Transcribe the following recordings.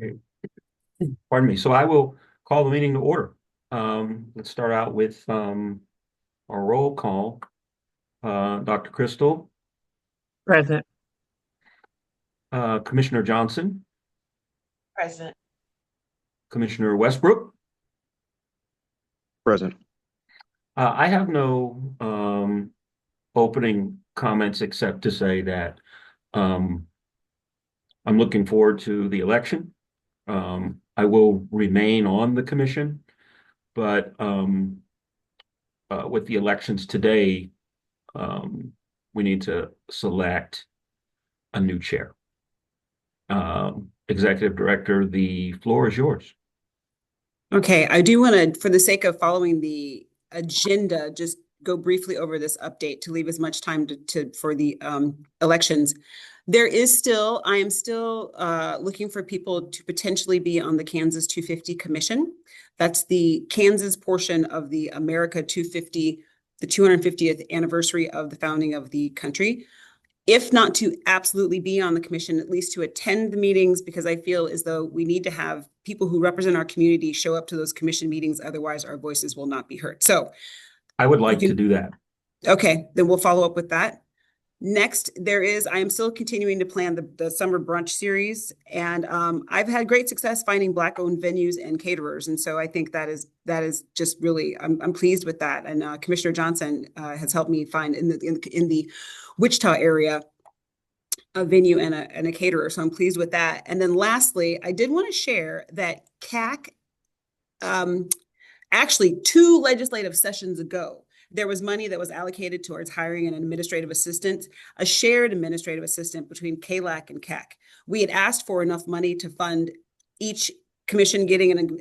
Okay. Pardon me. So I will call the meeting to order. Let's start out with our roll call. Dr. Crystal, Present. Commissioner Johnson, Present. Commissioner Westbrook. Present. I have no opening comments except to say that um, I'm looking forward to the election. I will remain on the commission, but with the elections today, um, we need to select a new chair. Executive Director, the floor is yours. Okay, I do want to, for the sake of following the agenda, just go briefly over this update to leave as much time for the elections. I am still looking for people to potentially be on the Kansas 250 Commission. That's the Kansas portion of the America 250, the 250th anniversary of the founding of the country. If not to absolutely be on the commission, at least to attend the meetings, because I feel as though we need to have people who represent our community show up to those commission meetings. Otherwise, our voices will not be heard. So I would like to do that. Okay, then we'll follow up with that. Next, I am still continuing to plan the summer brunch series, and I've had great success finding Black-owned venues and caterers, and so I think that is just really I'm pleased with that. And Commissioner Johnson has helped me find in the Wichita area a venue and a caterer, so I'm pleased with that. And then lastly, I did want to share that KAAC, actually 2 legislative sessions ago, there was money that was allocated towards hiring an administrative assistant, a shared administrative assistant between KAAC and KAAC. We had asked for enough money to fund each commission getting an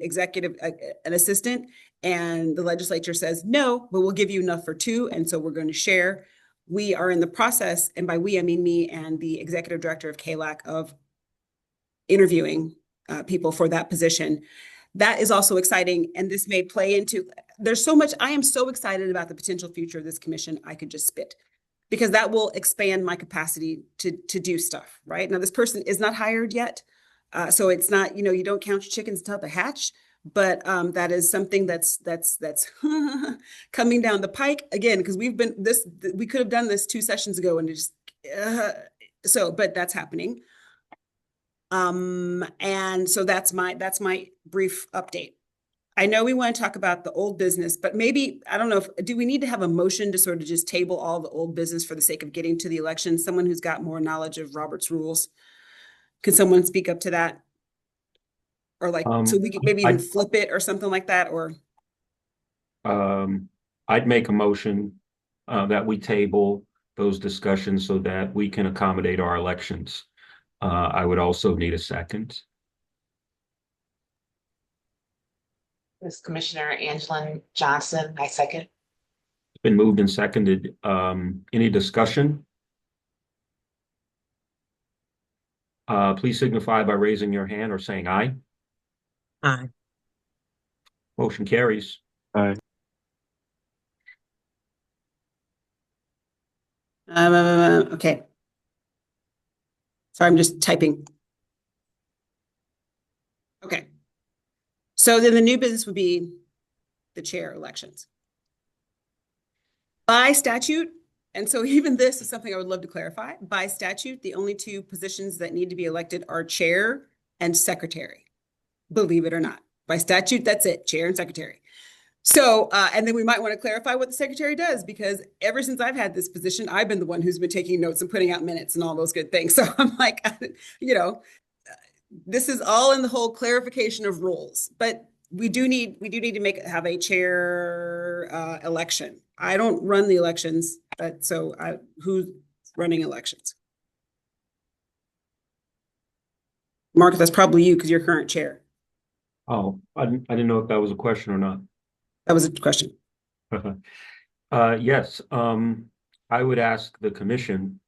assistant, and the legislature says no, but we'll give you enough for 2, and so we're going to share. We are in the process, and by we I mean me and the executive director of KAAC, of interviewing people for that position. That is also exciting, and this may play into, there's so much, I am so excited about the potential future of this commission, I could just spit, because that will expand my capacity to do stuff, right? Now, this person is not hired yet, so it's not, you don't count your chickens until they hatch, but that is something that's coming down the pike again, because we could have done this 2 sessions ago, and but that's happening. And so that's my brief update. I know we want to talk about the old business, but maybe, I don't know, do we need to have a motion to sort of just table all the old business for the sake of getting to the election? Someone who's got more knowledge of Robert's rules. Can someone speak up to that? Or so we could maybe even flip it or something like that, or? I'd make a motion that we table those discussions so that we can accommodate our elections. I would also need a second. This is Commissioner Angelin Johnson. I second. It's been moved and seconded. Any discussion? Please signify by raising your hand or saying aye. Aye. Motion carries. Aye. Okay. Sorry, I'm just typing. Okay. So then the new business would be the chair elections. By statute, and so even this is something I would love to clarify, by statute, the only 2 positions that need to be elected are chair and secretary. Believe it or not. By statute, that's it, chair and secretary. So, and then we might want to clarify what the secretary does, because ever since I've had this position, I've been the one who's been taking notes and putting out minutes and all those good things. So I'm like, this is all in the whole clarification of roles, but we do need to have a chair election. I don't run the elections, but who's running elections? Mark, that's probably you because you're current chair. Oh, I didn't know if that was a question or not. That was a question. Yes, I would ask the commission,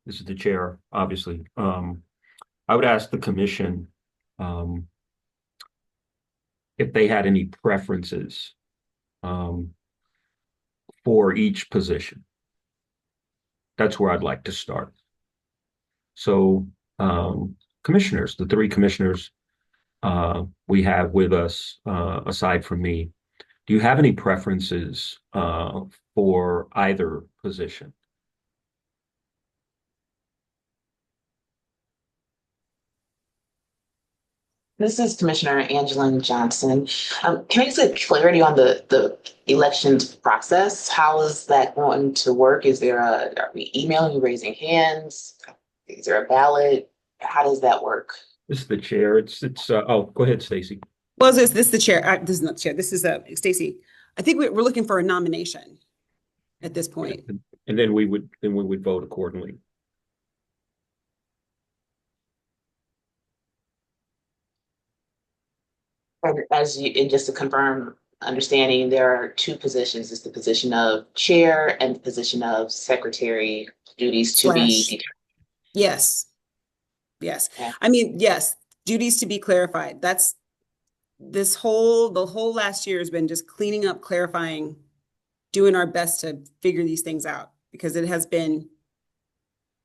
this is the chair, obviously. I would ask the commission if they had any preferences for each position. That's where I'd like to start. So, commissioners, the 3 commissioners we have with us, aside from me. Do you have any preferences for either position? This is Commissioner Angela Johnson. Can I just get clarity on the elections process? How is that going to work? Are we emailing, you raising hands? Is there a ballot? How does that work? This is the chair. Oh, go ahead, Stacy. Well, this is the chair. This is not the chair. This is Stacy. I think we're looking for a nomination at this Yeah. point. And then we would vote accordingly. And just to confirm understanding, there are two positions. It's the position of chair and the position of secretary duties to be Slash. determined. Yes. Yes. Okay. I mean, yes, duties to be clarified. That's the whole last year has been just cleaning up, clarifying, doing our best to figure these things out because it has been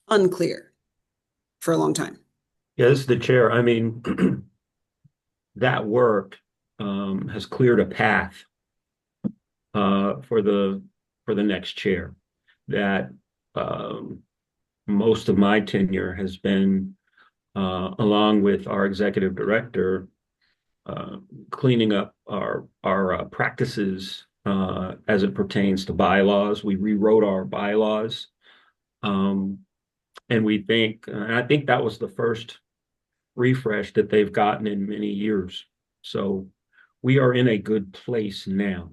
unclear for a long time. Yeah, this is the chair. I mean, that work has cleared a path for the next chair. That most of my tenure has been, along with our executive director, cleaning up our practices as it pertains to bylaws. We rewrote our bylaws, um, and I think that was the first refresh that they've gotten in many years. So we are in a good place now.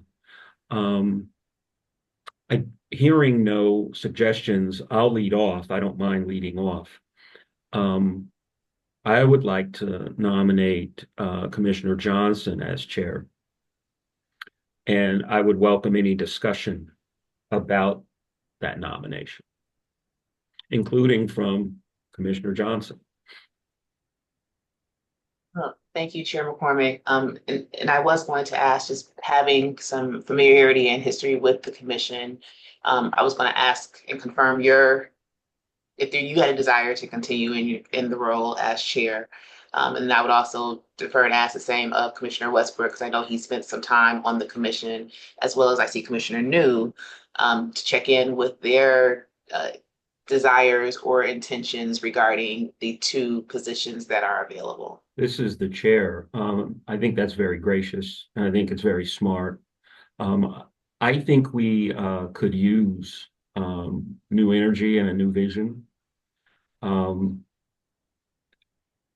Um, Hearing no suggestions, I'll lead off. I don't mind leading off. Um, I would like to nominate Commissioner Johnson as chair, and I would welcome any discussion about that nomination, including from Commissioner Johnson. Thank you, Chair McCormick. And I was going to ask, just having some familiarity and history with the commission, I was going to ask and confirm if you had a desire to continue in the role as chair. And I would also defer and ask the same of Commissioner Westbrook, because I know he spent some time on the commission, as well as I see Commissioner New, to check in with their desires or intentions regarding the two positions that are available. This is the chair. I think that's very gracious, and I think it's very smart. Um, I think we could use new energy and a new vision. Um,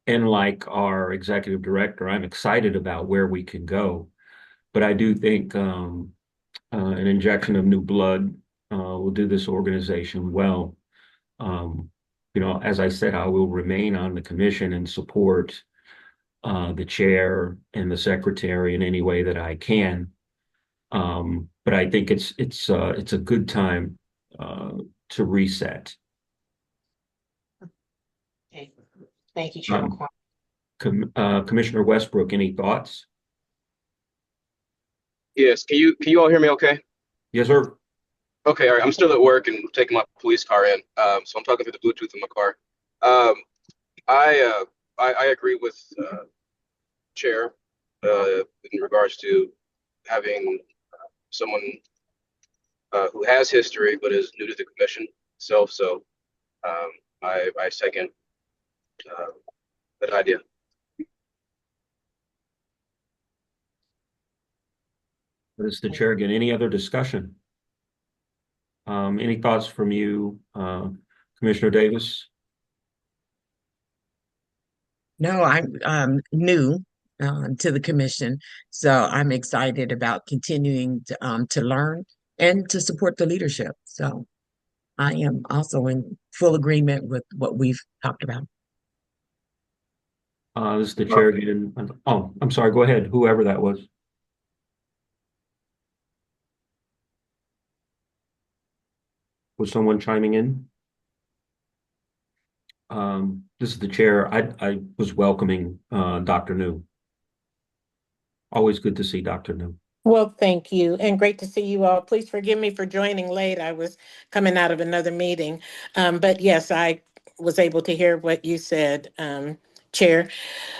and like our executive director, I'm excited about where we can go. But I do think an injection of new blood will do this organization well. Um, as I said, I will remain on the commission and support the chair and the secretary in any way that I can. But I think it's a good time to reset. Okay. Thank you, Chair Um, McCormick. Commissioner Westbrook, any thoughts? Yes, can you all hear me okay? Yes, sir. Okay, all right. I'm still at work and taking my police car in. So I'm talking through the Bluetooth in my car. Um, I agree with Chair in regards to having someone who has history but is new to the commission itself. So I second uh, that idea. This is the chair again. Any other discussion? Any thoughts from you, Commissioner Davis? No, I'm new to the commission, so I'm excited about continuing to learn and to support the leadership. So I am also in full agreement with what we've talked about. This is the chair again. Oh, I'm sorry. Go ahead. Whoever that was. Was someone chiming in? This is the chair. I was welcoming Dr. New. Always good to see Dr. New. Well, thank you, and great to see you all. Please forgive me for joining late. I was coming out of another meeting. But yes, I was able to hear what you said, Chair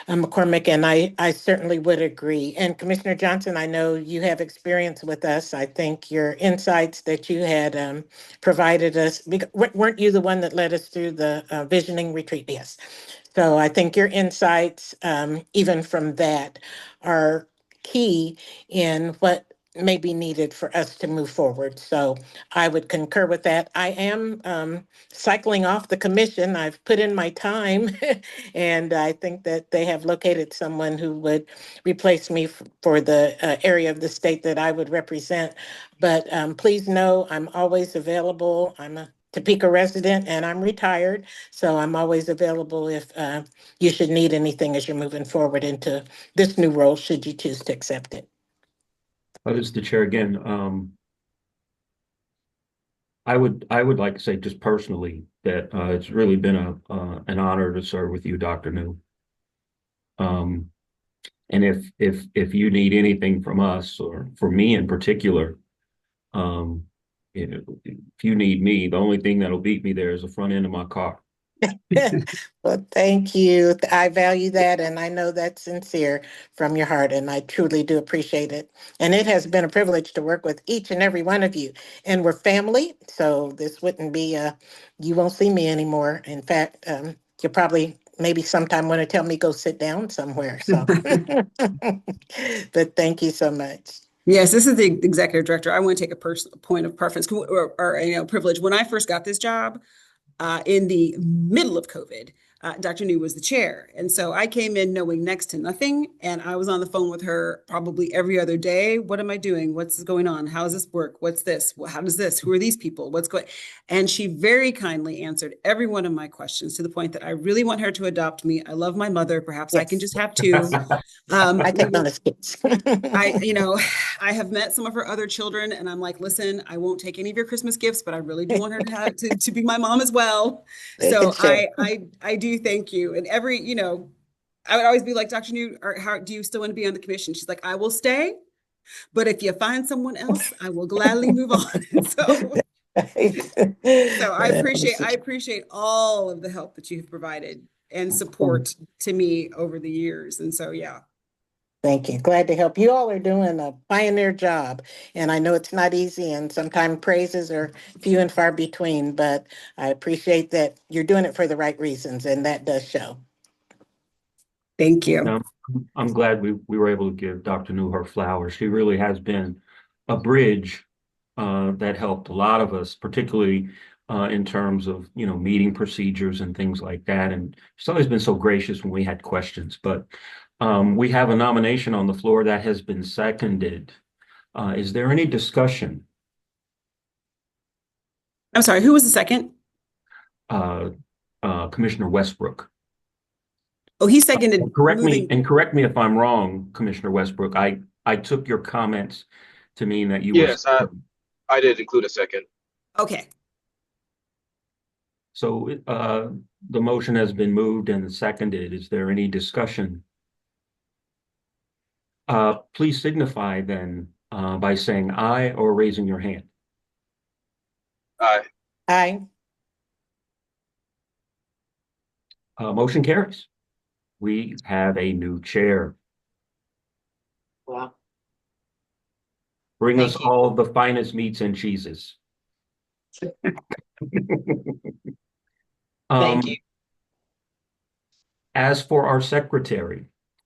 McCormick, and I certainly would agree. And Commissioner Johnson, I know you have experience with us. I think your insights that you had provided us, weren't you the one that led us through the visioning retreat? Yes. So I think your insights, even from that, are key in what may be needed for us to move forward. So I would concur with that. I am cycling off the commission. I've put in my time, and I think that they have located someone who would replace me for the area of the state that I would represent. But please know I'm always available. I'm a Topeka resident and I'm retired, so I'm always available if you should need anything as you're moving forward into this new role, should you choose to accept it. This is the chair again. I would like to say just personally that it's really been an honor to serve with you, Dr. New. Um, and if you need anything from us or from me in particular, um, if you need me, the only thing that'll beat me there is the front end of my car. Well, thank you. I value that, and I know that's sincere from your heart, and I truly do appreciate it. And it has been a privilege to work with each and every one of you. And we're family, so this wouldn't be you won't see me anymore. In fact, you'll probably maybe sometime want to tell me go sit down somewhere. So, but thank you so much. Yes, this is the executive director. I want to take a personal point of preference or privilege. When I first got this job, in the middle of COVID, Dr. New was the chair. And so I came in knowing next to nothing. And I was on the phone with her probably every other day. What am I doing? What's going on? How does this work? What's this? How does this? Who are these people? What's going? And she very kindly answered every one of my questions to the point that I really want her to adopt me. I love my mother. Perhaps I can Yes, just have two. I We take will bonus kids. I have met some of her other children, and I'm like, listen, I won't take any of your Christmas gifts, but I really do want her to have to be my mom as well. They can So share. I do thank you. And I would always be like, Dr. New, or how do you still want to be on the commission? She's like, I will stay, but if you find someone else, I will gladly move on. So I appreciate all of the help that you have provided and support to me over the years. And so yeah. Thank you. Glad to help. You all are doing a pioneer job, and I know it's not easy, and sometimes praises are few and far between, but I appreciate that you're doing it for the right reasons, and that does show. Thank you. Um, I'm glad we were able to give Dr. New her flowers. She really has been a bridge that helped a lot of us, particularly in terms of, meeting procedures and things like that. And she's always been so gracious when we had questions. But we have a nomination on the floor that has been seconded. Is there any discussion? I'm sorry, who was the second? Uh, Commissioner Westbrook. Oh, he seconded moving. Correct me if I'm wrong, Commissioner Westbrook. I took your comments to mean that you were. Yes, I did include a second. Okay. So the motion has been moved and seconded. Is there any discussion? Please signify then by saying aye or raising your hand. Aye. Aye. Motion carries. We have a new chair. Wow. Bring us Thank you. all the finest meats and cheeses. Thank you. As for our secretary,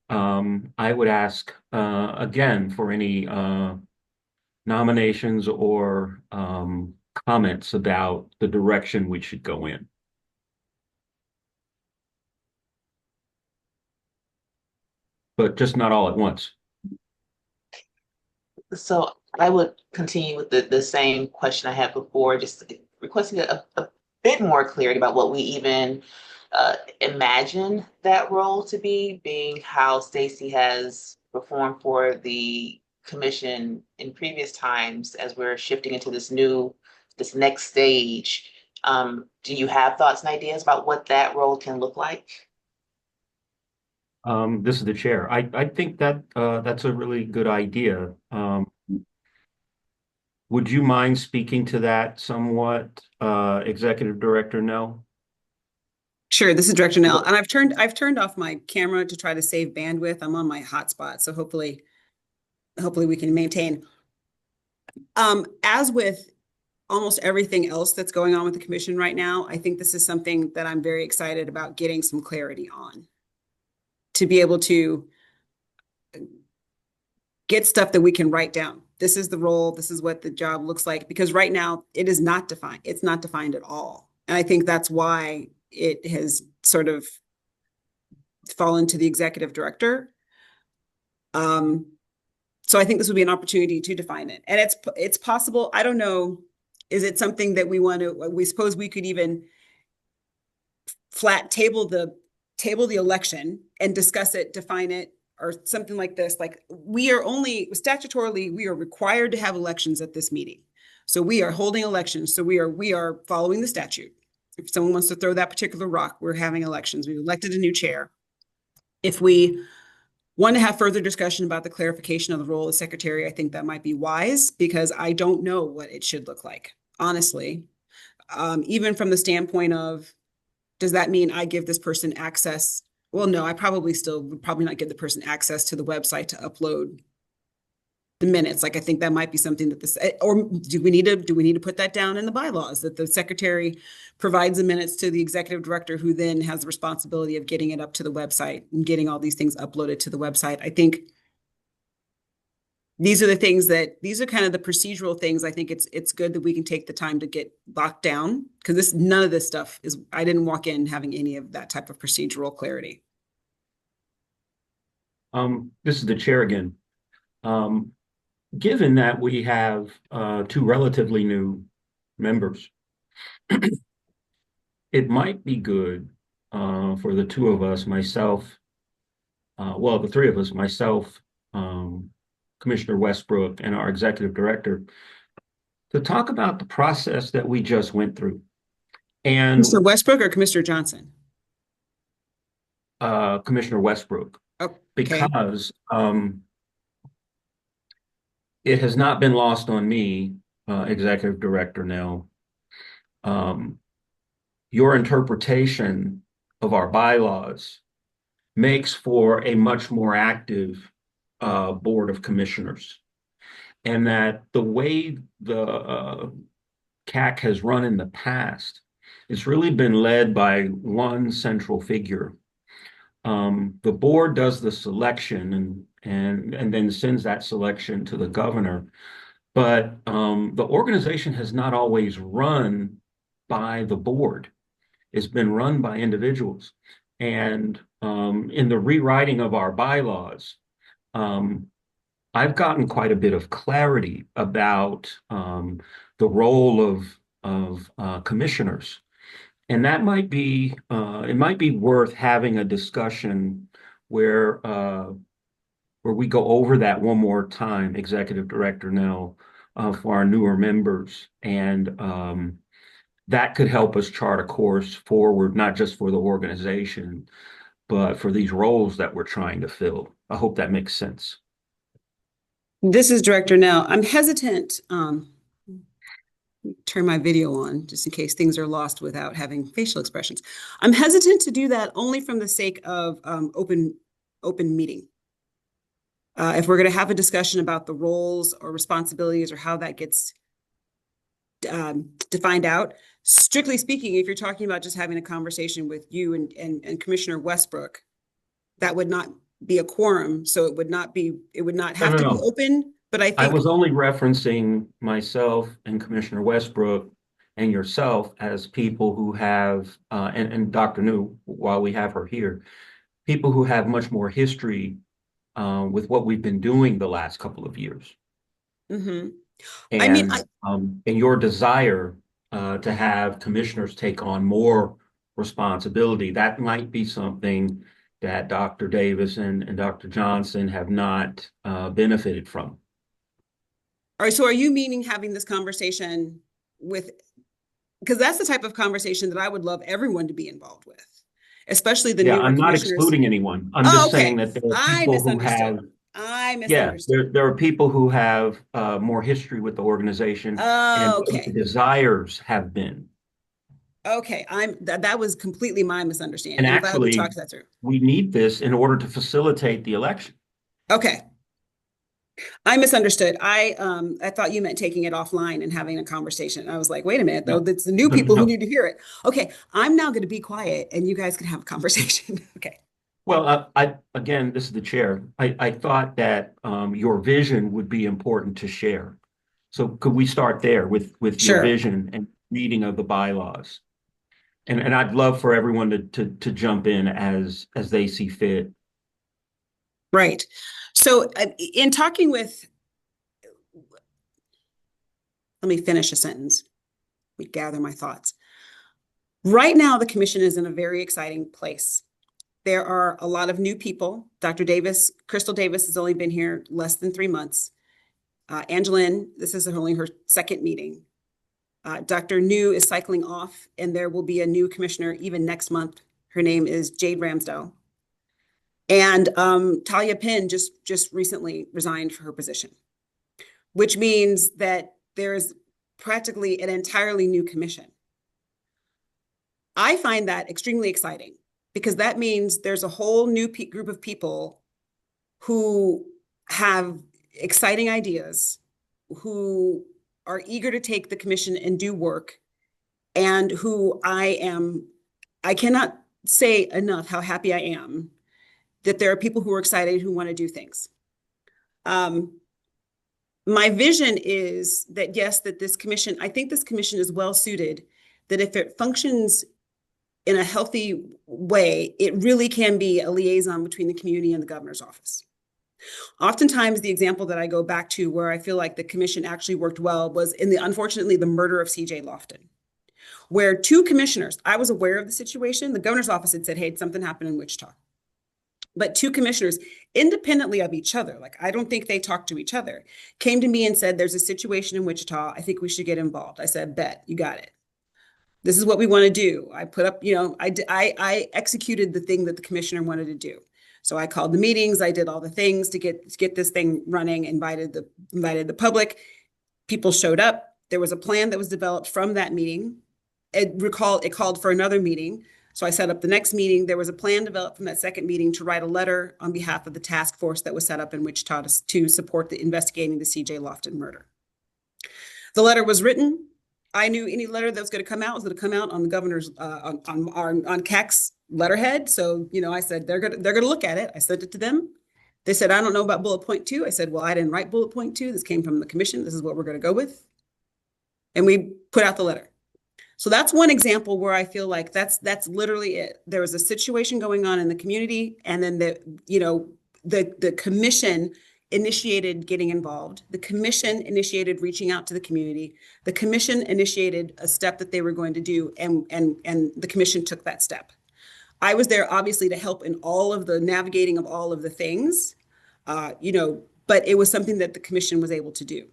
I would ask again for any nominations or comments about the direction we should go in. But just not all at once. So I would continue with the same question I had before, just requesting a bit more clarity about what we even imagine that role to be, being how Stacy has performed for the commission in previous times as we're shifting into this next stage. Do you have thoughts and ideas about what that role can look like? This is the chair. I think that that's a really good idea. Would you mind speaking to that somewhat, Executive Director No? Sure, this is Director Nell, and I've turned off my camera to try to save bandwidth. I'm on my hotspot, so hopefully we can maintain. As with almost everything else that's going on with the commission right now, I think this is something that I'm very excited about getting some clarity on. To be able to get stuff that we can write down. This is the role, this is what the job looks like, because right now it is not defined. It's not defined at all. And I think that's why it has sort of fallen to the executive director. So I think this would be an opportunity to define it. And it's possible, I don't know, is it something that we suppose we could even flat table the election and discuss it, define it, or something like this. Like, we are only statutorily, we are required to have elections at this meeting. So we are holding elections. So we are following the statute. If someone wants to throw that particular rock, we're having elections. We've elected a new chair. If we want to have further discussion about the clarification of the role of secretary, I think that might be wise, because I don't know what it should look like, honestly. Even from the standpoint of, does that mean I give this person access? Well, no, I probably still would probably not give the person access to the website to upload the minutes. Like, I think that might be something that this, or do we need to put that down in the bylaws, that the secretary provides the minutes to the executive director, who then has the responsibility of getting it up to the website and getting all these things uploaded to the website. I think these are kind of the procedural things. I think it's good that we can take the time to get locked down, because none of this stuff is, I didn't walk in having any of that type of procedural clarity. This is the chair again. Given that we have two relatively new members, it might be good for the two of us, the three of us, myself, Commissioner Westbrook, and our executive director, to talk about the process that we just went through. And Mr. Westbrook or Commissioner Johnson? Commissioner Westbrook, Okay. because it has not been lost on me, executive director Nell, your interpretation of our bylaws makes for a much more active board of commissioners, and that the way the KAAC has run in the past, it's really been led by one central figure. The board does the selection and then sends that selection to the governor, but the organization has not always run by the board. It's been run by individuals. And in the rewriting of our bylaws, I've gotten quite a bit of clarity about the role of commissioners. And that might be, it might be worth having a discussion where we go over that one more time, Executive Director Nell, for our newer members. And that could help us chart a course forward, not just for the organization, but for these roles that we're trying to fill. I hope that makes sense. This is Director Nell. I'm hesitant. Turn my video on just in case things are lost without having facial expressions. I'm hesitant to do that only from the sake of open meeting. If we're going to have a discussion about the roles or responsibilities or how that gets defined out, strictly speaking, if you're talking about just having a conversation with you and Commissioner Westbrook, that would not be a quorum. So it would not have to be open. But I was only referencing myself and Commissioner Westbrook and yourself as people who have, and Dr. New, while we have her here, people who have much more history with what we've been doing the last couple of years. Mm-hmm. And your desire to have commissioners take on more responsibility, that might be something that Dr. Davis and Dr. Johnson have not benefited from. All right, so are you meaning having this conversation because that's the type of conversation that I would love everyone to be involved with, especially the newer I'm not commissioners. excluding anyone. I'm just saying that there are people who have, I misunderstood. there are people who have more history with the organization and what the desires have been. Okay, that was completely my misunderstanding. And I'm glad we actually, talked that through. we need this in order to facilitate the election. Okay, I misunderstood. I thought you meant taking it offline and having a conversation. I was like, wait a minute, though, No, that's the new people who no. need to hear it. Okay, I'm now going to be quiet and you guys can have a conversation. Okay. Well, again, this is the chair. I thought that your vision would be important to share. So could we start there with your Sure. vision and reading of the bylaws? And I'd love for everyone to jump in as they see fit. Right. So in talking with, let me finish a sentence. Let me gather my thoughts. Right now, the commission is in a very exciting place. There are a lot of new people. Dr. Davis, Crystal Davis has only been here less than 3 months. Angeline, this is only her second meeting. Dr. New is cycling off, and there will be a new commissioner even next month. Her name is Jade Ramsdell. And Talia Penn just recently resigned for her position, which means that there is practically an entirely new commission. I find that extremely exciting because that means there's a whole new group of people who have exciting ideas, who are eager to take the commission and do work, and who I cannot say enough how happy I am that there are people who are excited who want to do things. My vision is that, yes, that this commission, I think this commission is well suited, that if it functions in a healthy way, it really can be a liaison between the community and the governor's office. Oftentimes, the example that I go back to where I feel like the commission actually worked well was unfortunately, the murder of CJ Lofton, where two commissioners, I was aware of the situation. The governor's office had said, hey, something happened in Wichita. But two commissioners, independently of each other, like I don't think they talked to each other, came to me and said, there's a situation in Wichita. I think we should get involved. I said, bet, you got it. This is what we want to do. I put up, I executed the thing that the commissioner wanted to do. So I called the meetings. I did all the things to get this thing running, invited the public. People showed up. There was a plan that was developed from that meeting. It called for another meeting. So I set up the next meeting. There was a plan developed from that second meeting to write a letter on behalf of the task force that was set up in Wichita to support the investigating the CJ Lofton murder. The letter was written. I knew any letter that was going to come out was going to come out on the governor's on KAAC's letterhead. So I said they're going to look at it. I sent it to them. They said, I don't know about bullet point 2. I said, well, I didn't write bullet point 2. This came from the commission. This is what we're going to go with. And we put out the letter. So that's one example where I feel like that's literally it. There was a situation going on in the community, and then the commission initiated getting involved. The commission initiated reaching out to the community. The commission initiated a step that they were going to do, and the commission took that step. I was there obviously to help in all of the navigating of all of the things, but it was something that the commission was able to do.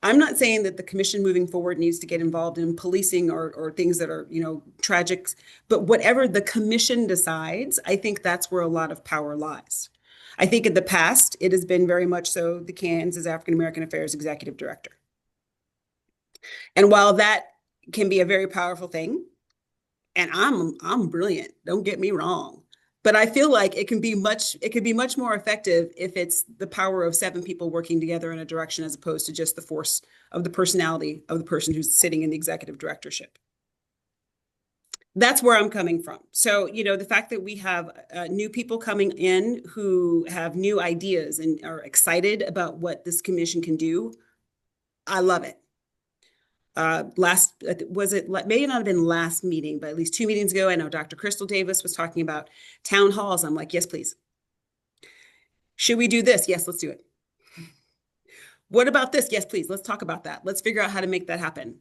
I'm not saying that the commission moving forward needs to get involved in policing or things that are, tragic, but whatever the commission decides, I think that's where a lot of power lies. I think in the past, it has been very much so the Kansas African American Affairs Executive Director. And while that can be a very powerful thing, and I'm brilliant, don't get me wrong, but I feel like it can be much more effective if it's the power of 7 people working together in a direction as opposed to just the force of the personality of the person who's sitting in the executive directorship. That's where I'm coming from. So, the fact that we have new people coming in who have new ideas and are excited about what this commission can do, I love it. May not have been last meeting, but at least 2 meetings ago, I know Dr. Crystal Davis was talking about town halls. I'm like, yes, please. Should we do this? Yes, let's do it. What about this? Yes, please. Let's talk about that. Let's figure out how to make that happen.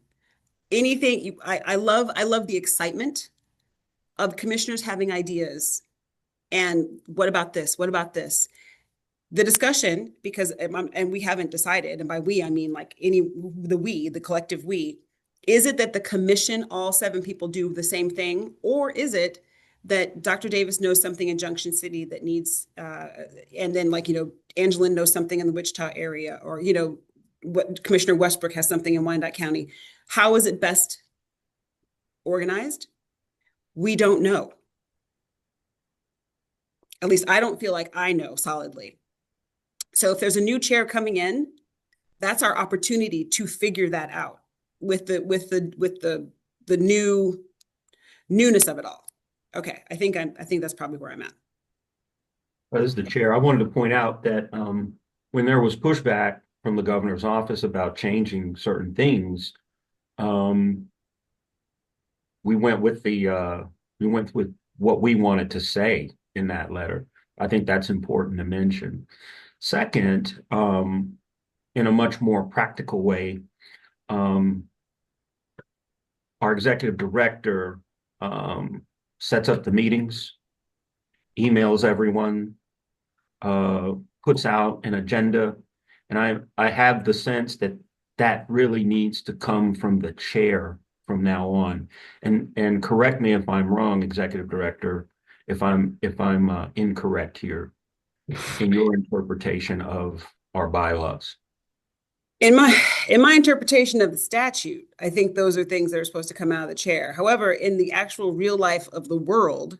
I love the excitement of commissioners having ideas. And what about this? What about this? The discussion, because, and we haven't decided, and by we, I mean like the collective we, is it that the commission, all 7 people do the same thing? Or is it that Dr. Davis knows something in Junction City that needs, and then Angeline knows something in the Wichita area, or, what Commissioner Westbrook has something in Wyandotte County. How is it best organized? We don't know. At least I don't feel like I know solidly. So if there's a new chair coming in, that's our opportunity to figure that out with the new newness of it all. Okay, I think that's probably where I'm at. As the chair, I wanted to point out that when there was pushback from the governor's office about changing certain things, um, we went with what we wanted to say in that letter. I think that's important to mention. Second, in a much more practical way, um, our executive director sets up the meetings, emails everyone, uh, puts out an agenda, and I have the sense that that really needs to come from the chair from now on. And correct me if I'm wrong, Executive Director, if I'm incorrect here in your interpretation of our bylaws. In my interpretation of the statute, I think those are things that are supposed to come out of the chair. However, in the actual real life of the world,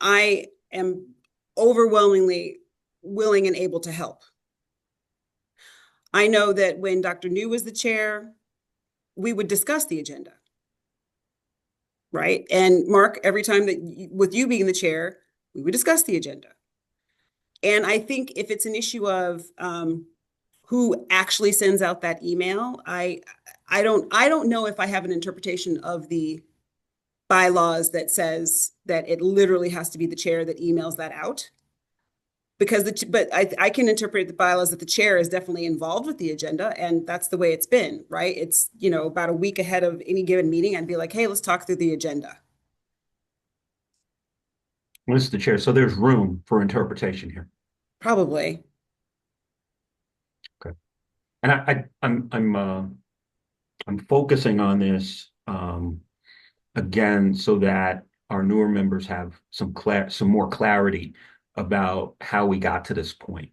I am overwhelmingly willing and able to help. I know that when Dr. New was the chair, we would discuss the agenda, right? And Mark, every time that with you being the chair, we would discuss the agenda. And I think if it's an issue of who actually sends out that email, I don't know if I have an interpretation of the bylaws that says that it literally has to be the chair that emails that out. Because but I can interpret the bylaws that the chair is definitely involved with the agenda, and that's the way it's been, right? It's, about a week ahead of any given meeting, I'd be like, hey, let's talk through the agenda. Mr. Chair, so there's room for interpretation here. Probably. Okay. And I'm focusing on this again so that our newer members have some more clarity about how we got to this point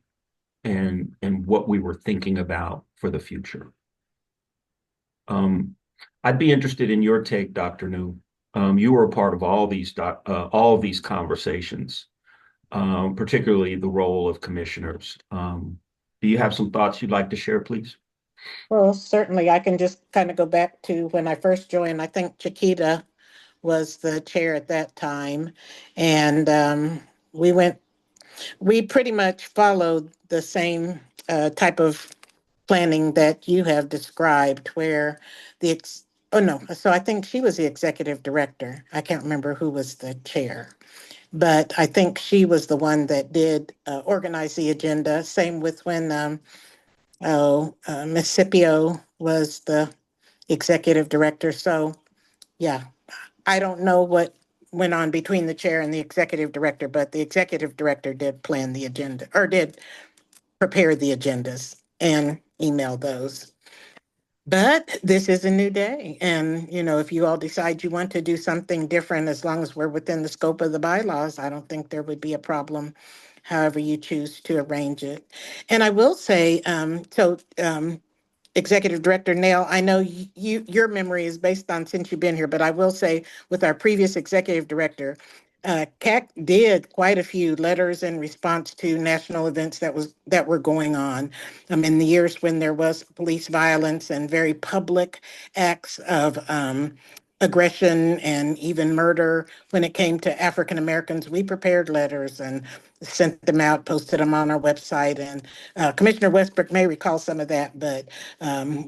and what we were thinking about for the future. I'd be interested in your take, Dr. New. You were a part of all of these conversations, particularly the role of commissioners. Do you have some thoughts you'd like to share, please? Well, certainly I can just kind of go back to when I first joined. I think Chiquita was the chair at that time. And we pretty much followed the same type of planning that you have described, where oh no, so I think she was the executive director. I can't remember who was the chair, but I think she was the one that did organize the agenda. Same with when Miss Scipio was the executive director. So yeah, I don't know what went on between the chair and the executive director, but the executive director did plan the agenda or did prepare the agendas and email those. But this is a new day. And, if you all decide you want to do something different, as long as we're within the scope of the bylaws, I don't think there would be a problem, however you choose to arrange it. And I will say, Executive Director Nail, I know your memory is based on since you've been here, but I will say with our previous Executive Director, KAAC did quite a few letters in response to national events that were going on in the years when there was police violence and very public acts of aggression and even murder. When it came to African Americans, we prepared letters and sent them out, posted them on our website. And Commissioner Westbrook may recall some of that, but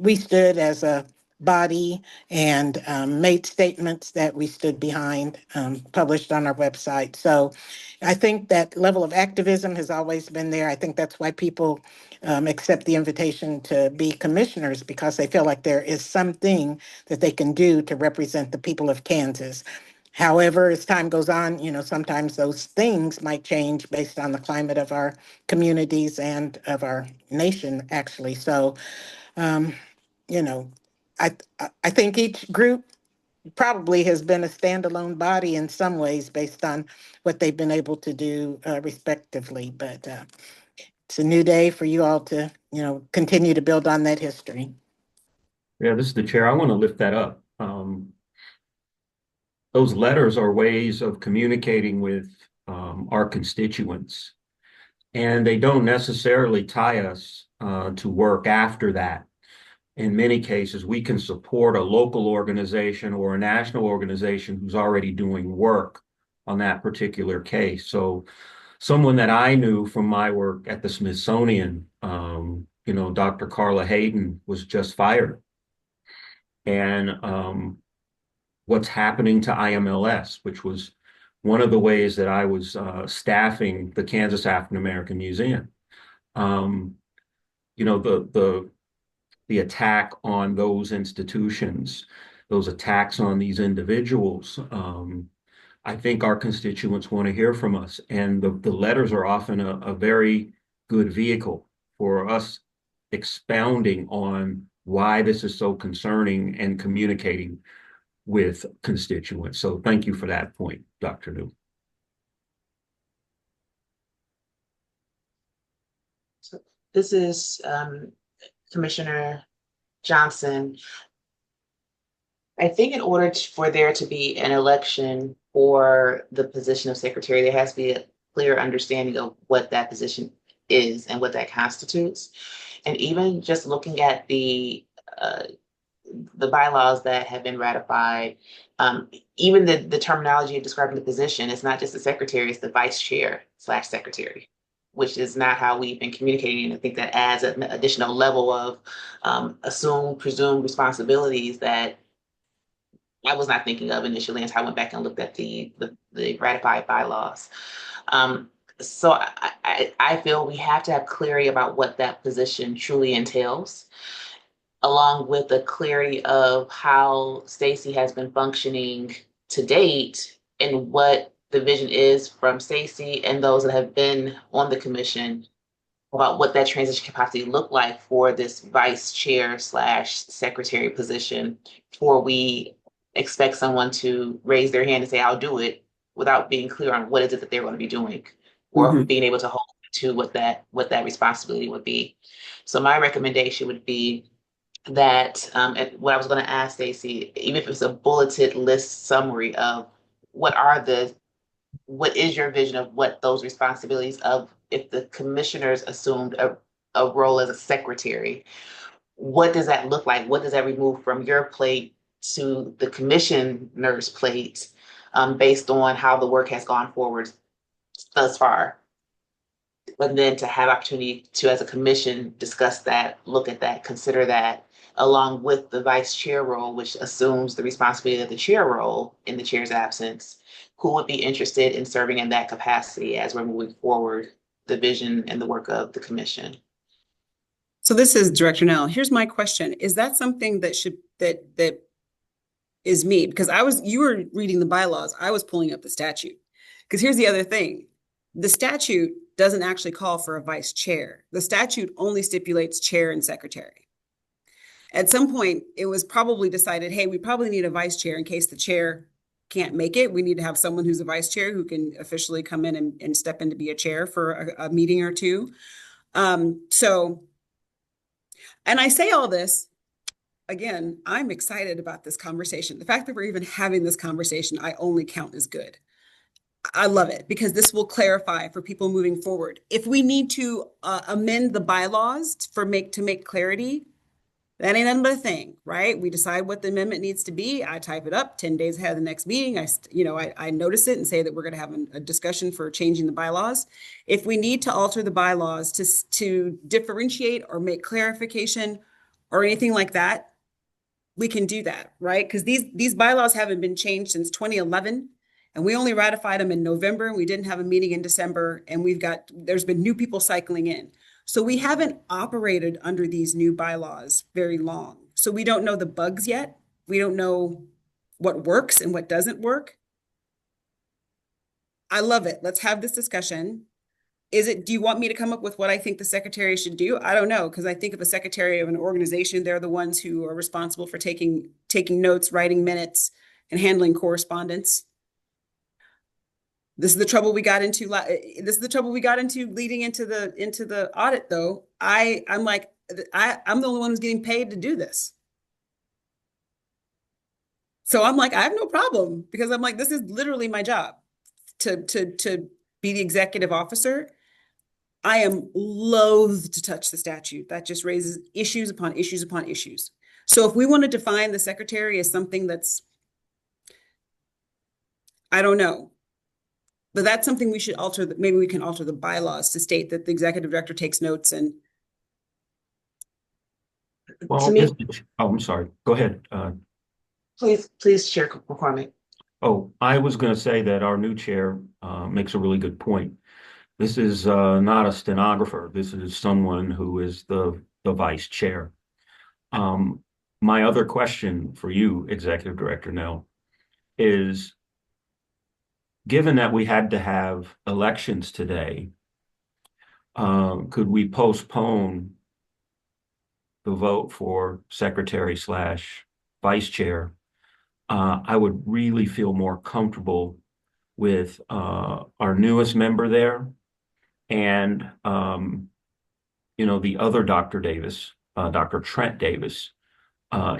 we stood as a body and made statements that we stood behind, published on our website. So I think that level of activism has always been there. I think that's why people accept the invitation to be commissioners, because they feel like there is something that they can do to represent the people of Kansas. However, as time goes on, sometimes those things might change based on the climate of our communities and of our nation, actually. So, you know, I I think each group probably has been a standalone body in some ways based on what they've been able to do respectively. But it's a new day for you all to, continue to build on that history. Yeah, this is the chair. I want to lift that up. those letters are ways of communicating with our constituents, and they don't necessarily tie us to work after that. In many cases, we can support a local organization or a national organization who's already doing work on that particular case. So someone that I knew from my work at the Smithsonian, Dr. Carla Hayden was just fired. And what's happening to IMLS, which was one of the ways that I was staffing the Kansas African American Museum. Um, the attack on those institutions, those attacks on these individuals. I think our constituents want to hear from us, and the letters are often a very good vehicle for us expounding on why this is so concerning and communicating with constituents. So thank you for that point, Dr. New. So this is Commissioner Johnson. I think in order for there to be an election for the position of secretary, there has to be a clear understanding of what that position is and what that constitutes. And even just looking at the bylaws that have been ratified, even the terminology of describing the position, it's not just the secretary, it's the vice chair / secretary, which is not how we've been communicating. And I think that adds an additional level of assumed, presumed responsibilities that I was not thinking of initially until I went back and looked at the ratified bylaws. So I feel we have to have clarity about what that position truly entails, along with the clarity of how Stacy has been functioning to date and what the vision is from Stacy and those that have been on the commission about what that transition capacity look like for this vice chair / secretary position before we expect someone to raise their hand and say, I'll do it, without being clear on what is it that they're going to be doing or being able to hold to what that responsibility would be. So my recommendation would be that what I was going to ask Stacey, even if it's a bulleted list summary of what is your vision of what those responsibilities of, if the commissioners assumed a role as a secretary, what does that look like? What does that remove from your plate to the commissioner's plate, based on how the work has gone forward thus far? But then to have opportunity to, as a commission, discuss that, look at that, consider that, along with the vice chair role, which assumes the responsibility of the chair role in the chair's absence, who would be interested in serving in that capacity as we're moving forward the vision and the work of the commission. So this is Director Nell. Here's my question. Is that something that that is me? Because you were reading the bylaws. I was pulling up the statute. Because here's the other thing. The statute doesn't actually call for a vice chair. The statute only stipulates chair and secretary. At some point, it was probably decided, hey, we probably need a vice chair in case the chair can't make it. We need to have someone who's a vice chair who can officially come in and step in to be a chair for a meeting or two. And I say all this, again, I'm excited about this conversation. The fact that we're even having this conversation, I only count as good. I love it because this will clarify for people moving forward. If we need to amend the bylaws to make clarity, that ain't another thing, right? We decide what the amendment needs to be. I type it up 10 days ahead of the next meeting. I notice it and say that we're going to have a discussion for changing the bylaws. If we need to alter the bylaws to differentiate or make clarification or anything like that, we can do that, right? Because these bylaws haven't been changed since 2011. And we only ratified them in November, and we didn't have a meeting in December, and there's been new people cycling in. So we haven't operated under these new bylaws very long. So we don't know the bugs yet. We don't know what works and what doesn't work. I love it. Let's have this discussion. Do you want me to come up with what I think the secretary should do? I don't know, because I think of a secretary of an organization, they're the ones who are responsible for taking notes, writing minutes, and handling correspondence. This is the trouble we got into. This is the trouble we got into leading into the audit, though. I'm the only one who's getting paid to do this. So I'm like, I have no problem because I'm like, this is literally my job to be the executive officer. I am loath to touch the statute. That just raises issues upon issues upon issues. So if we want to define the secretary as something that's, I don't know, but that's something we should alter. Maybe we can alter the bylaws to state that the executive director takes notes and. To Well, me, I'm sorry. Go ahead. please, Chair McCormick. Oh, I was going to say that our new chair makes a really good point. This is not a stenographer. This is someone who is the vice chair. My other question for you, Executive Director Nell, is given that we had to have elections today, could we postpone the vote for secretary slash vice chair? I would really feel more comfortable with our newest member there and the other Dr. Davis, Dr. Trent Davis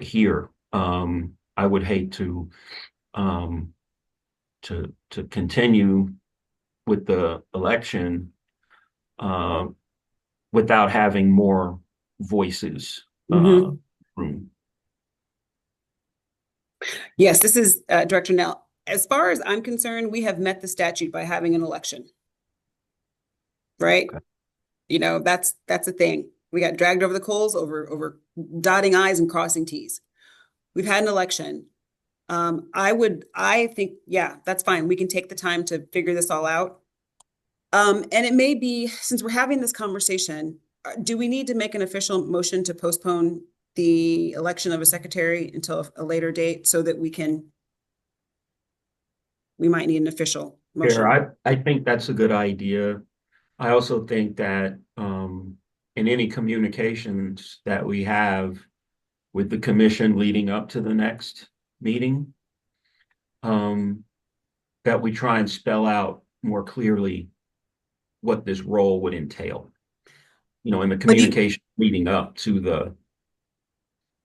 here. I would hate um, to continue with the election without having more voices Mhm. room. Yes, this is Director Nell. As far as I'm concerned, we have met the statute by having an election, right? Okay. That's a thing. We got dragged over the coals over dotting I's and crossing T's. We've had an election. I think, yeah, that's fine. We can take the time to figure this all out. And it may be, since we're having this conversation, do we need to make an official motion to postpone the election of a secretary until a later date so that we might need an official motion? I think that's a good idea. I also think that in any communications that we have with the commission leading up to the next meeting, that we try and spell out more clearly what this role would entail. In the communication leading up to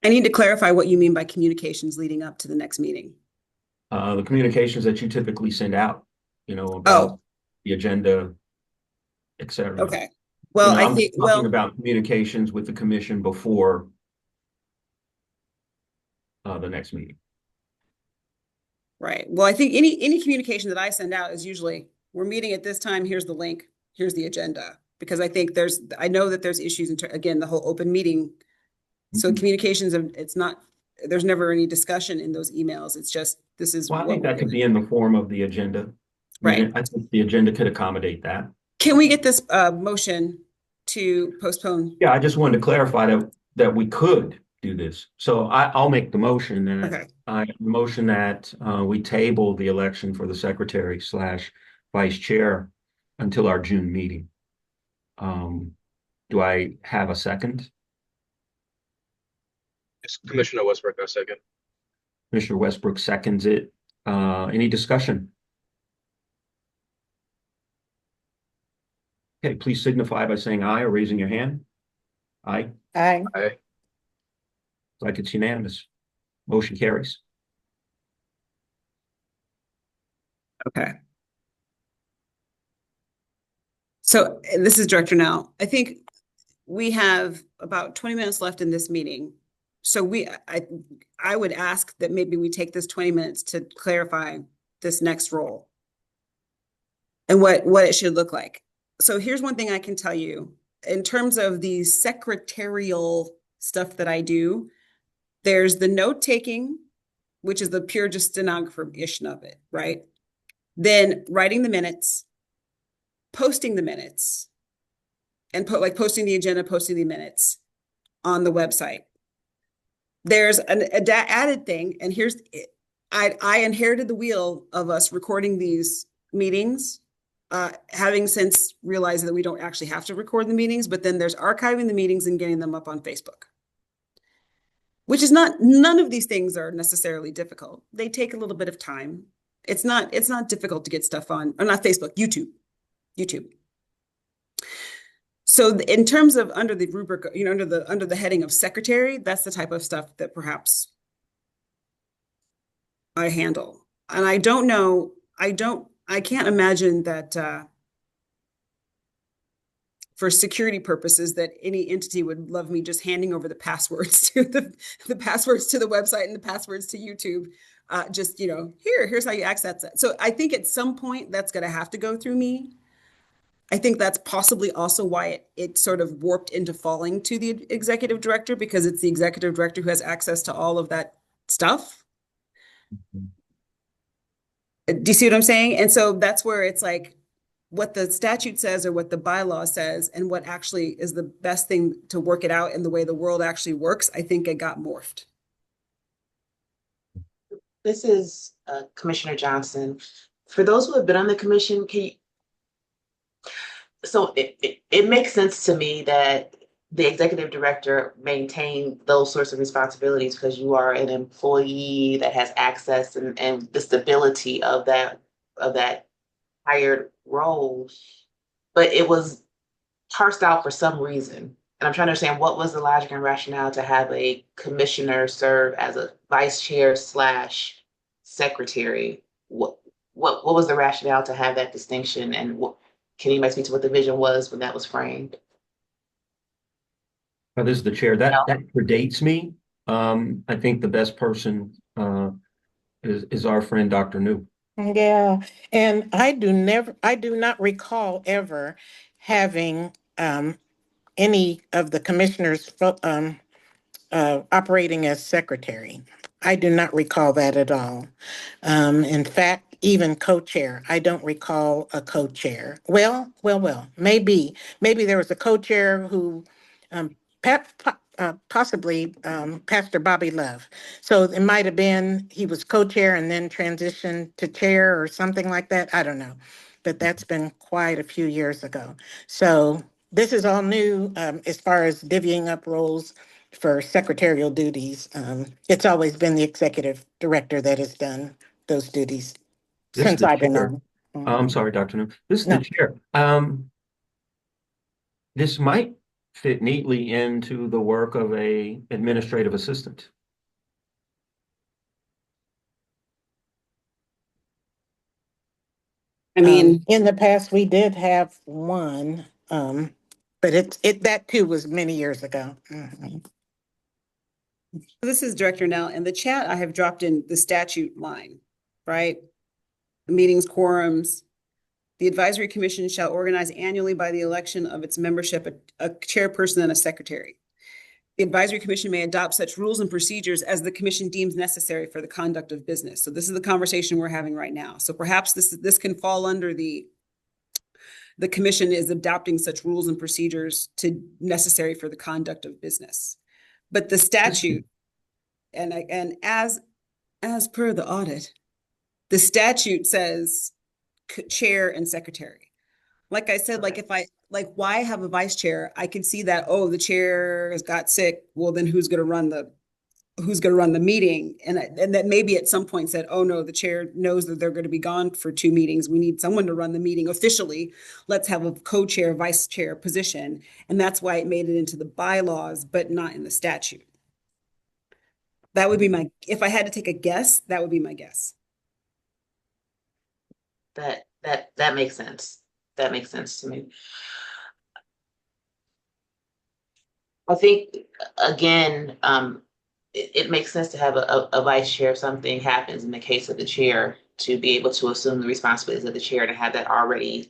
I need to clarify what you mean by communications leading up to the next meeting. the communications that you typically send out, Oh, about the agenda, et cetera. okay. Well, I I'm think, talking about communications with the commission before the next meeting. right. Well, I think any communication that I send out is usually, we're meeting at this time, here's the link, here's the agenda. Because I think I know that there's issues again, the whole open meeting. So Mhm. communications, it's not, there's never any discussion in those emails. It's just, this is Well, I what think we're that could doing. be in the form of the agenda. Right. I think the agenda could accommodate that. Can we get this motion to postpone? Yeah, I just wanted to clarify that we could do this. So I'll make the motion Okay. motion that we table the election for the secretary slash vice chair until our June meeting. Do I have a second? It's Commissioner Westbrook, a second. Commissioner Westbrook seconds it. Any discussion? Okay, please signify by saying aye or raising your hand. Aye, Aye. Aye. like it's unanimous. Motion carries. Okay. So this is Director Now. I think we have about 20 minutes left in this meeting. So I would ask that maybe we take this 20 minutes to clarify this next role and what it should look like. So here's one thing I can tell you. In terms of the secretarial stuff that I do, there's the note taking, which is the pure just stenographer-ish of it, right? Then writing the minutes, posting the minutes, and posting the agenda, posting the minutes on the website. There's an added thing, and I inherited the wheel of us recording these meetings, having since realized that we don't actually have to record the meetings, but then there's archiving the meetings and getting them up on Facebook. Which is none of these things are necessarily difficult. They take a little bit of time. It's not difficult to get stuff on, or not Facebook, YouTube. So in terms of under the rubric, under the heading of secretary, that's the type of stuff that perhaps I handle. And I don't know, I can't imagine that for security purposes that any entity would love me just handing over the passwords to the passwords to the website and the passwords to YouTube. Just, here's how you access it. So I think at some point that's going to have to go through me. I think that's possibly also why it sort of warped into falling to the executive director, because it's the executive director who has access to all of that stuff. Do you see what I'm saying? And so that's where it's like what the statute says or what the bylaw says and what actually is the best thing to work it out in the way the world actually works, I think it got morphed. This is Commissioner Johnson. For those who have been on the commission, so it makes sense to me that the executive director maintain those sorts of responsibilities because you are an employee that has access and the stability of that hired role. But it was parsed out for some reason. And I'm trying to understand what was the logic and rationale to have a commissioner serve as a vice chair slash secretary. What was the rationale to have that distinction, and can anybody speak to what the vision was when that was framed? This is the chair. That No. predates me. I think the best person is our friend Dr. New. Yeah, and I do not recall ever having any of the commissioners operating as secretary. I do not recall that at all. In fact, even co-chair, I don't recall a co-chair. Well, maybe there was a co-chair who, um, possibly Pastor Bobby Love. So it might have been he was co-chair and then transitioned to chair or something like that. I don't know, but that's been quite a few years ago. So this is all new as far as divvying up roles for secretarial duties. It's always been the executive director that has done those duties This is since the I've been chair. on. I'm sorry, Dr. New. This is the No, chair. This might fit neatly into the work of a administrative assistant. I mean, in the past we did have one, but that too was many years ago. Mhm. this is Director Nell. In the chat, I have dropped in the statute line, right? Meetings, quorums. The advisory commission shall organize annually by the election of its membership, a chairperson and a secretary. The advisory commission may adopt such rules and procedures as the commission deems necessary for the conduct of business. So this is the conversation we're having right now. So perhaps this can fall under the commission is adopting such rules and procedures to necessary for the conduct of business. But the statute, and as per the audit, the statute says chair and secretary. Like I said, like if I like why have a vice chair? I can see that, oh, the chair has got sick. Well, then who's going to run the meeting? And that maybe at some point said, oh no, the chair knows that they're going to be gone for 2 meetings. We need someone to run the meeting officially. Let's have a co-chair, vice chair position. And that's why it made it into the bylaws, but not in the statute. That would be if I had to take a guess, that would be my guess. That makes sense. That makes sense to me. I think again, it makes sense to have a vice chair if something happens in the case of the chair to be able to assume the responsibilities of the chair and have that already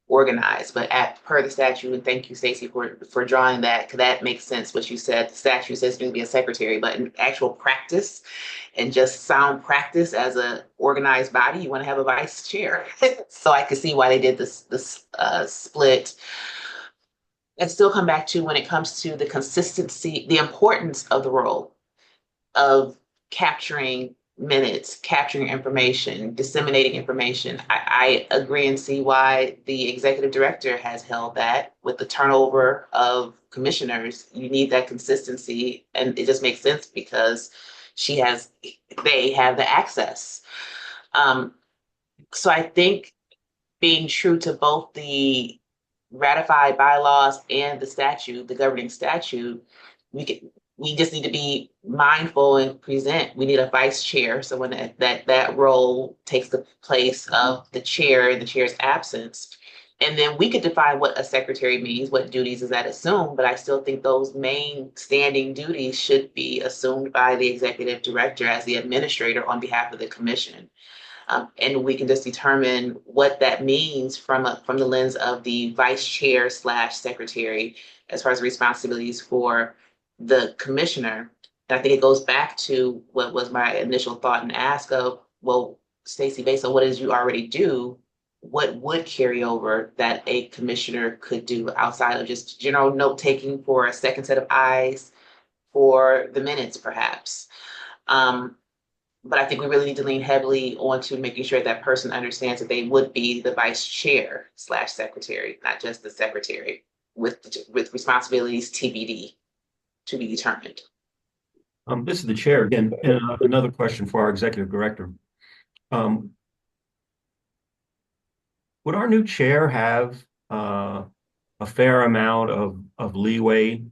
organized. But per the statute, and thank you, Stacey, for drawing that, because that makes sense what you said. The statute says you need to be a secretary, but in actual practice and just sound practice as a organized body, you want to have a vice chair. So I could see why they did this split. And still come back to when it comes to the consistency, the importance of the role of capturing minutes, capturing information, disseminating information. I agree and see why the executive director has held that with the turnover of commissioners. You need that consistency, and it just makes sense because they have the access. So I think being true to both the ratified bylaws and the statute, the governing statute, we just need to be mindful and present. We need a vice chair, so when that role takes the place of the chair in the chair's absence. And then we could define what a secretary means, what duties is that assumed, but I still think those main standing duties should be assumed by the executive director as the administrator on behalf of the commission. And we can just determine what that means from the lens of the vice chair slash secretary as far as responsibilities for the commissioner. And I think it goes back to what was my initial thought and ask of, well, Stacey, based on what it is you already do, what would carry over that a commissioner could do outside of just general note taking for a second set of eyes for the minutes, perhaps? Um, but I think we really need to lean heavily onto making sure that person understands that they would be the vice chair slash secretary, not just the secretary, with responsibilities TBD, to be determined. This is the chair again. And another question for our executive director. Um, would our new chair have a fair amount of leeway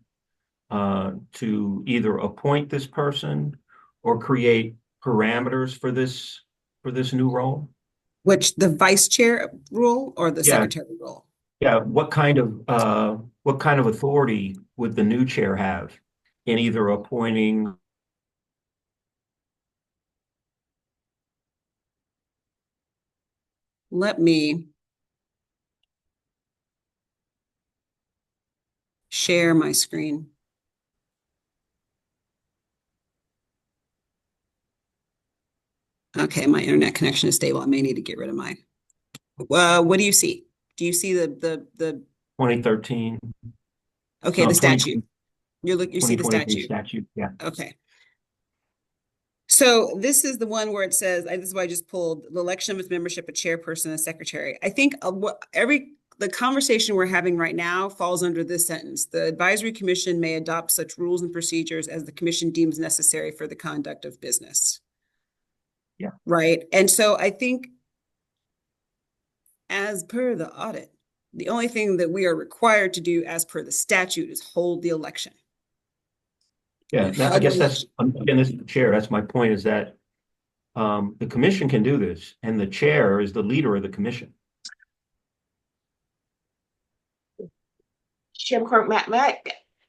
to either appoint this person or create parameters for this new role? Which, the vice chair role or the Yeah, secretary role? yeah. What kind of authority would the new chair have in either appointing? Let me share my screen. Okay, my internet connection is stable. I may need to get rid of my. What do you see? Do you see the 2013, okay, no, the 20, statute? You see the 2023 statute. statute. Yeah. Okay. So this is the one where it says, this is why I just pulled the election of its membership, a chairperson, and a secretary. I think the conversation we're having right now falls under this sentence. The advisory commission may adopt such rules and procedures as the commission deems necessary for the conduct of business. Yeah. Right. And so I think, as per the audit, the only thing that we are required to do as per the statute is hold the election. Yeah, We've I held the guess that's, election. again, this is the chair. That's my point, is that the commission can do this, and the chair is the leader of the commission. Chair McCormick, may I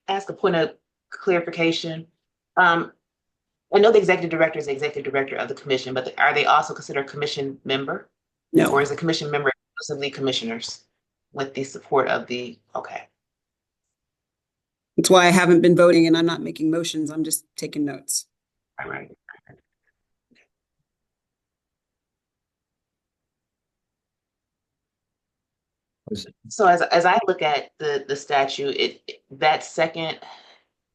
ask a point of clarification? I know the executive director is the executive director of the commission, but are they also considered a commission member? No. Or is a commission member exclusively commissioners with the support of the, okay. That's why I haven't been voting and I'm not making motions. I'm just taking notes. All right. So as I look at the statute, that second,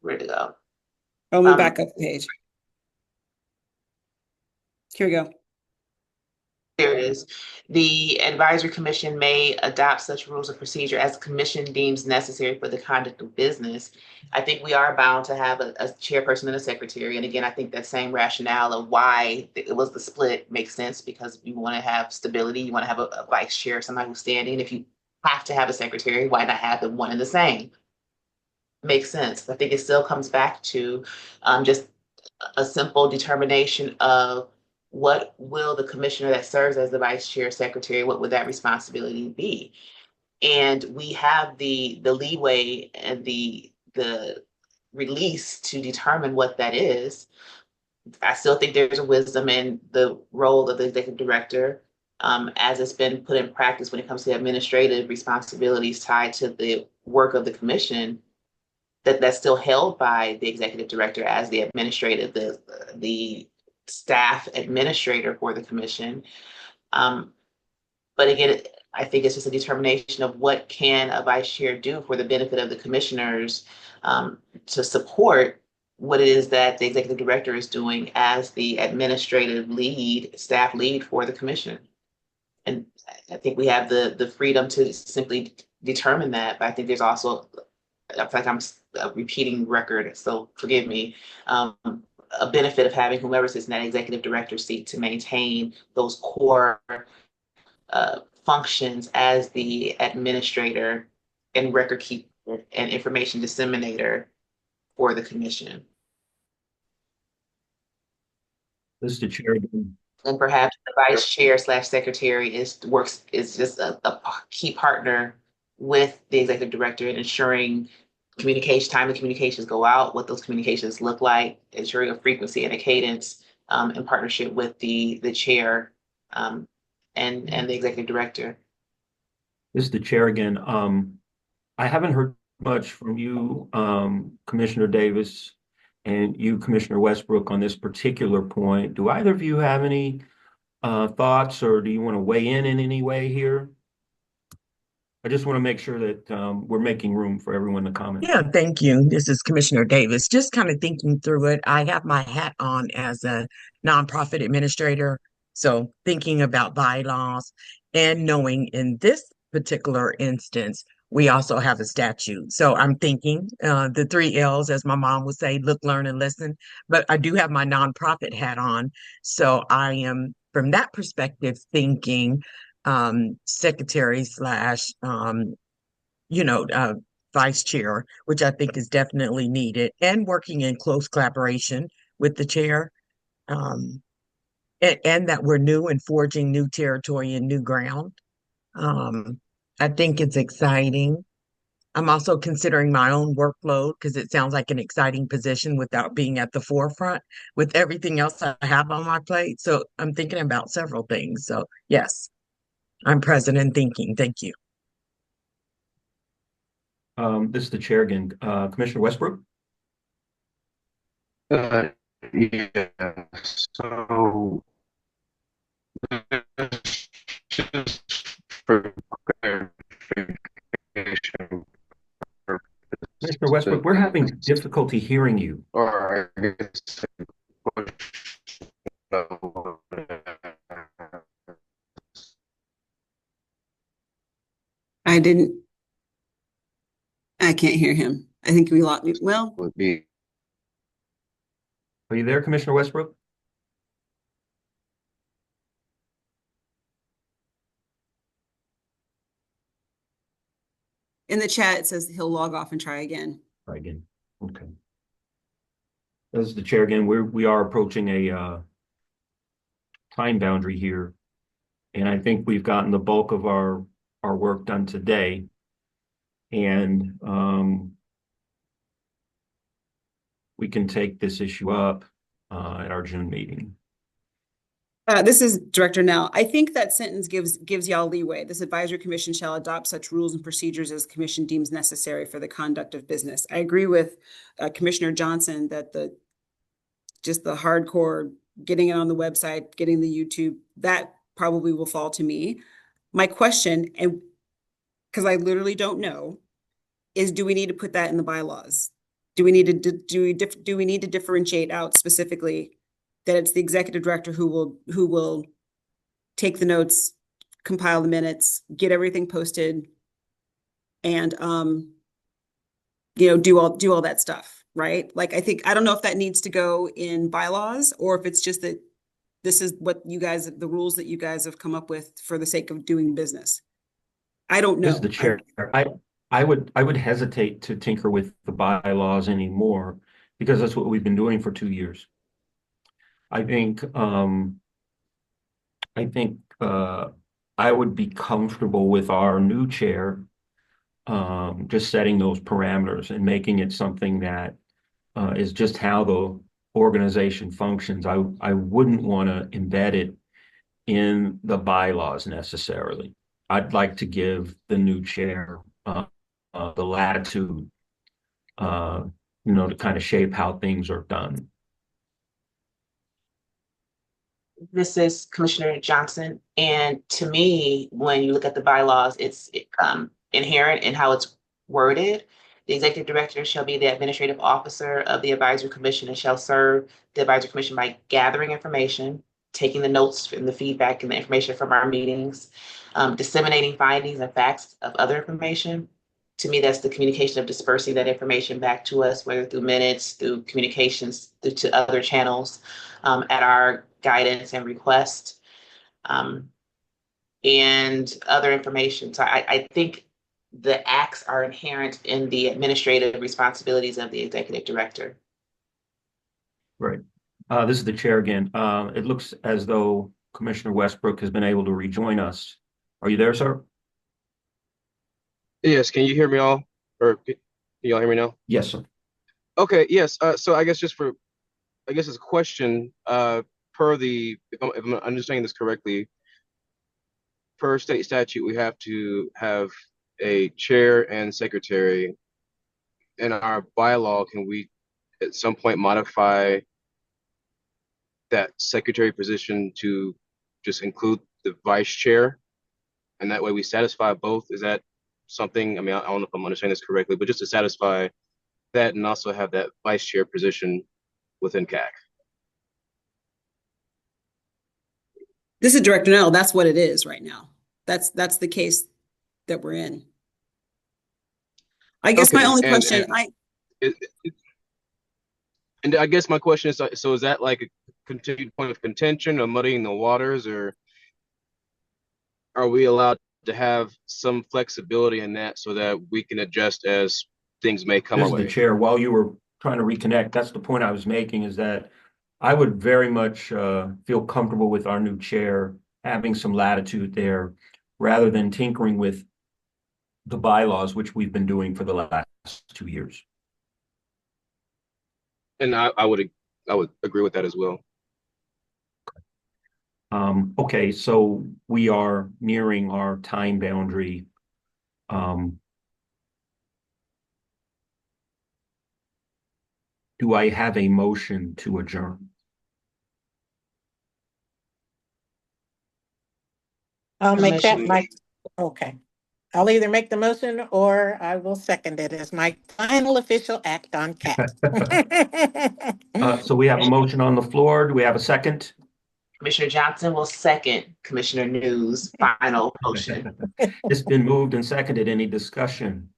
where'd it go? Oh, let me back up the page. Here we go. There it is. The advisory commission may adopt such rules of procedure as the commission deems necessary for the conduct of business. I think we are bound to have a chairperson and a secretary. And again, I think that same rationale of why it was the split makes sense, because you want to have stability. You want to have a vice chair, somebody who's standing. If you have to have a secretary, why not have them one and the same? Makes sense. I think it still comes back to just a simple determination of what will the commissioner that serves as the vice chair secretary, what would that responsibility be? And we have the leeway and the release to determine what that is. I still think there's a wisdom in the role of the executive director, as it's been put in practice when it comes to administrative responsibilities tied to the work of the commission, that's still held by the executive director as the administrative, the staff administrator for the commission. But again, I think it's just a determination of what can a vice chair do for the benefit of the commissioners, to support what it is that the executive director is doing as the administrative lead, staff lead for the commission. And I think we have the freedom to simply determine that. But I think there's also, I feel like I'm a repeating record, so forgive me, a benefit of having whomever sits in that executive director seat to maintain those core functions as the administrator and record keeper and information disseminator for the commission. Mr. Chair, again. And perhaps the vice chair slash secretary is just a key partner with the executive director in ensuring time and communications go out, what those communications look like, ensuring a frequency and a cadence, in partnership with the chair, and the executive director. Mr. Chair, again. I haven't heard much from you, Commissioner Davis, and you, Commissioner Westbrook, on this particular point. Do either of you have any thoughts, or do you want to weigh in any way here? I just want to make sure that we're making room for everyone to comment. Yeah, thank you. This is Commissioner Davis. Just kind of thinking through it. I have my hat on as a nonprofit administrator. So thinking about bylaws and knowing in this particular instance, we also have a statute. So I'm thinking the three L's, as my mom would say, look, learn, and listen. But I do have my nonprofit hat on. So I am, from that perspective, thinking secretary slash you know, vice chair, which I think is definitely needed, and working in close collaboration with the chair, um, and that we're new and forging new territory and new ground. Um, I think it's exciting. I'm also considering my own workload because it sounds like an exciting position without being at the forefront with everything else I have on my plate. So I'm thinking about several things. So, yes, I'm present and thinking. Thank you. This is the chair again. Commissioner Westbrook? Uh, yeah, so just for clarification Commissioner Westbrook, we're having difficulty hearing you. or I guess I can't hear him. I think we lost, well, would be Are you there, Commissioner Westbrook? in the chat, it says he'll log off and try again. Try again. Okay. This is the chair again. We are approaching a time boundary here, and I think we've gotten the bulk of our work done today. And we can take this issue up at our June meeting. This is Director Nell. I think that sentence gives y'all leeway. This advisory commission shall adopt such rules and procedures as the commission deems necessary for the conduct of business. I agree with Commissioner Johnson that just the hardcore getting it on the website, getting the YouTube, that probably will fall to me. My question, and because I literally don't know, is do we need to put that in the bylaws? Do we need to differentiate out specifically that it's the executive director who will take the notes, compile the minutes, get everything posted, and do all that stuff, right? Like I don't know if that needs to go in bylaws or if it's just that this is what the rules that you guys have come up with for the sake of doing business. I don't know. This is the chair. I would hesitate to tinker with the bylaws anymore because that's what we've been doing for 2 years. I think I would be comfortable with our new chair just setting those parameters and making it something that is just how the organization functions. I wouldn't want to embed it in the bylaws necessarily. I'd like to give the new chair the latitude, to kind of shape how things are done. This is Commissioner Johnson. And to me, when you look at the bylaws, it's inherent in how it's worded. The executive director shall be the administrative officer of the advisory commission and shall serve the advisory commission by gathering information, taking the notes and the feedback and the information from our meetings, disseminating findings and facts of other information. To me, that's the communication of dispersing that information back to us, whether through minutes, through communications, to other channels, at our guidance and request, and other information. So I think the acts are inherent in the administrative responsibilities of the executive director. Right. This is the chair again. It looks as though Commissioner Westbrook has been able to rejoin us. Are you there, sir? Yes, can you hear me all? Or can y'all hear me now? Yes, sir. Okay, yes. So I guess I guess it's a question, per if I'm understanding this correctly, per state statute, we have to have a chair and secretary. In our bylaw, can we at some point modify that secretary position to just include the vice chair? And that way we satisfy both? Is that something, I mean, I don't know if I'm understanding this correctly, but just to satisfy that and also have that vice chair position within KAAC. This is Director Nell. That's what it is right now. That's the case that we're in. I guess my Okay, only and question, it, and I guess my question is, so is that like a continued point of contention or muddying the waters, or are we allowed to have some flexibility in that so that we can adjust as things may come This our is the way? chair. While you were trying to reconnect, that's the point I was making, is that I would very much feel comfortable with our new chair having some latitude there rather than tinkering with the bylaws, which we've been doing for the last 2 years. And I would agree with that as well. Okay, so we are nearing our time boundary. Do I have a motion to adjourn? I'll make that Commissioner- okay. I'll either make the motion or I will second it as my final official act on KAAC. So we have a motion on the floor. Do we have a second? Commissioner Johnson will second Commissioner New's final motion. It's been moved and seconded. Any discussion?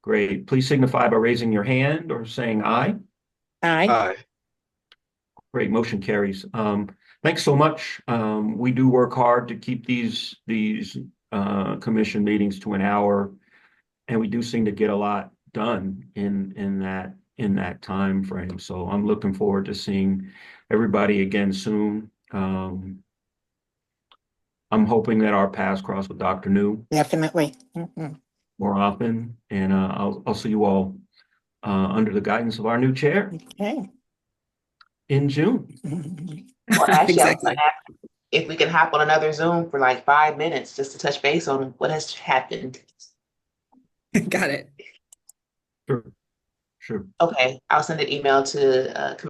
Great. Please signify by raising your hand or saying aye. Aye. Aye. Great, motion carries. Thanks so much. We do work hard to keep these commission meetings to an hour, and we do seem to get a lot done in that time frame. So I'm looking forward to seeing everybody again soon. I'm hoping that our paths cross with Dr. New Definitely. Mhm. more often, and I'll see you all under the guidance of our new chair Okay. in June. Well, actually, I was exactly. gonna ask if we can hop on another Zoom for like 5 minutes just to touch base on what has happened. Got it. Sure, sure. Okay, I'll send an email to